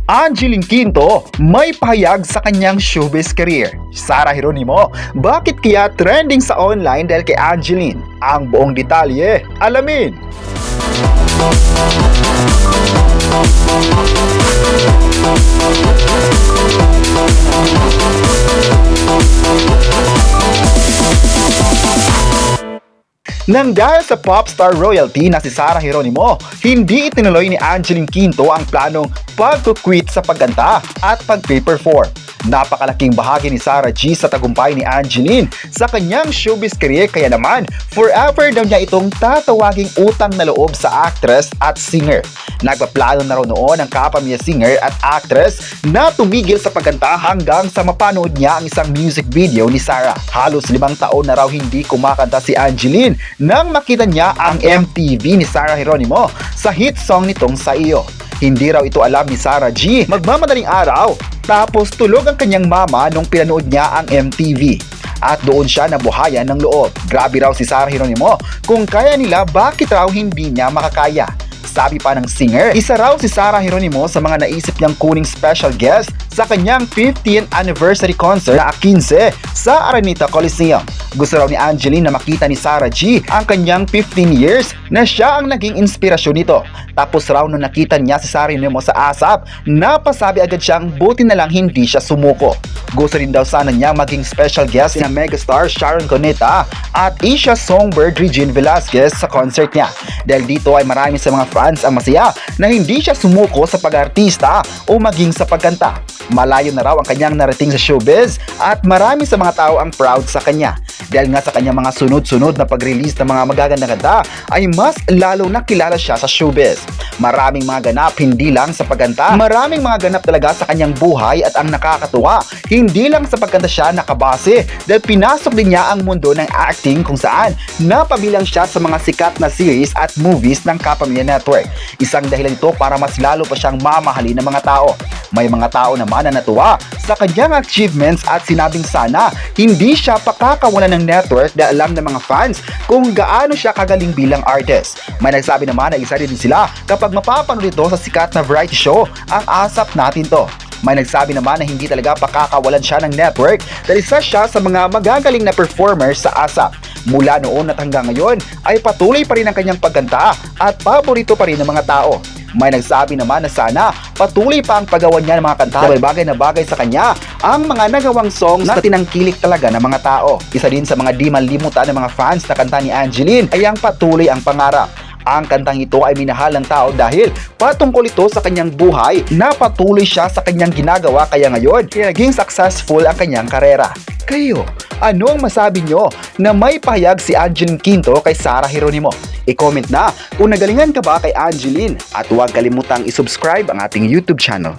Angeline Quinto may pahayag sa kanyang showbiz career. Sarah Geronimo, bakit kaya trending sa online dahil kay Angeline? Ang buong detalye, alamin! Nang dahil sa popstar royalty na si Sarah Geronimo, hindi itinuloy ni Angeline Quinto ang planong pag-quit sa pagganta at pag-perform. Napakalaking bahagi ni Sarah G sa tagumpay ni Angeline sa kanyang showbiz career, kaya naman forever daw niya itong tatawaging utang na loob sa actress at singer. Nagpaplano na raw noon ang kapamilya singer at actress na tumigil sa pagganta hanggang sa mapanood niya ang isang music video ni Sarah. Halos 5 taon na raw hindi kumakanta si Angeline nang makita niya ang MTV ni Sarah Geronimo sa hit song nitong Sa Iyo. Hindi raw ito alam ni Sarah G. Magmamadaling araw, tapos tulog ang kanyang mama nung pinanood niya ang MTV. At doon siya nabuhayan ng loob. Grabe raw si Sarah Geronimo, kung kaya nila, bakit raw hindi niya makakaya? Sabi pa ng singer, isa raw si Sarah Geronimo sa mga naisip niyang kuning special guest sa kanyang 15th anniversary concert na 15 sa Araneta Coliseum. Gusto raw ni Angeline na makita ni Sarah G ang kanyang 15 years na siya ang naging inspirasyon nito. Tapos raw nung nakita niya si Sarah Geronimo sa ASAP, napasabi agad siyang buti na lang hindi siya sumuko. Gusto rin daw sana niya maging special guest na megastar Sharon Cuneta at Asia Songbird Regine Velasquez sa concert niya. Dahil dito ay marami sa mga fans ang masaya na hindi siya sumuko sa pag-artista o maging sa pagkanta. Malayo na raw ang kanyang narating sa showbiz at marami sa mga tao ang proud sa kanya. Dahil nga sa kanyang mga sunod-sunod na pag-release ng mga magagandang kanta ay mas lalo nakilala siya sa showbiz. Maraming mga ganap hindi lang sa pagkanta, maraming mga ganap talaga sa kanyang buhay, at ang nakakatuwa, hindi lang sa pagkanta siya nakabase dahil pinasok din niya ang mundo ng acting kung saan napabilang siya sa mga sikat na series at movies ng Kapamilya Network. Isang dahilan ito para mas lalo pa siyang mamahalin ng mga tao. May mga tao naman na natuwa sa kanyang achievements at sinabing sana hindi siya pakakawalan ng network dahil alam ng mga fans kung gaano siya kagaling bilang artist. May nagsabi naman na excited din sila kapag mapapanood ito sa sikat na variety show, Ang Asap Natin To. May nagsabi naman na hindi talaga pakakawalan siya ng network dahil isa siya sa mga magagaling na performers sa ASAP. Mula noon at hanggang ngayon ay patuloy pa rin ang kanyang pagkanta at paborito pa rin ng mga tao. May nagsabi naman na sana patuloy pa ang paggawa niya ng mga kanta dahil bagay na bagay sa kanya ang mga nagawang songs na tinangkilik talaga ng mga tao. Isa din sa mga di malimutan ng mga fans na kanta ni Angeline ay ang Patuloy Ang Pangarap. Ang kantang ito ay minahal ng tao dahil patungkol ito sa kanyang buhay na patuloy siya sa kanyang ginagawa, kaya ngayon naging successful ang kanyang karera. Kayo, ano ang masabi nyo na may pahayag si Angeline Quinto kay Sarah Geronimo? I-comment na kung nagalingan ka ba kay Angeline at huwag kalimutang isubscribe ang ating YouTube channel.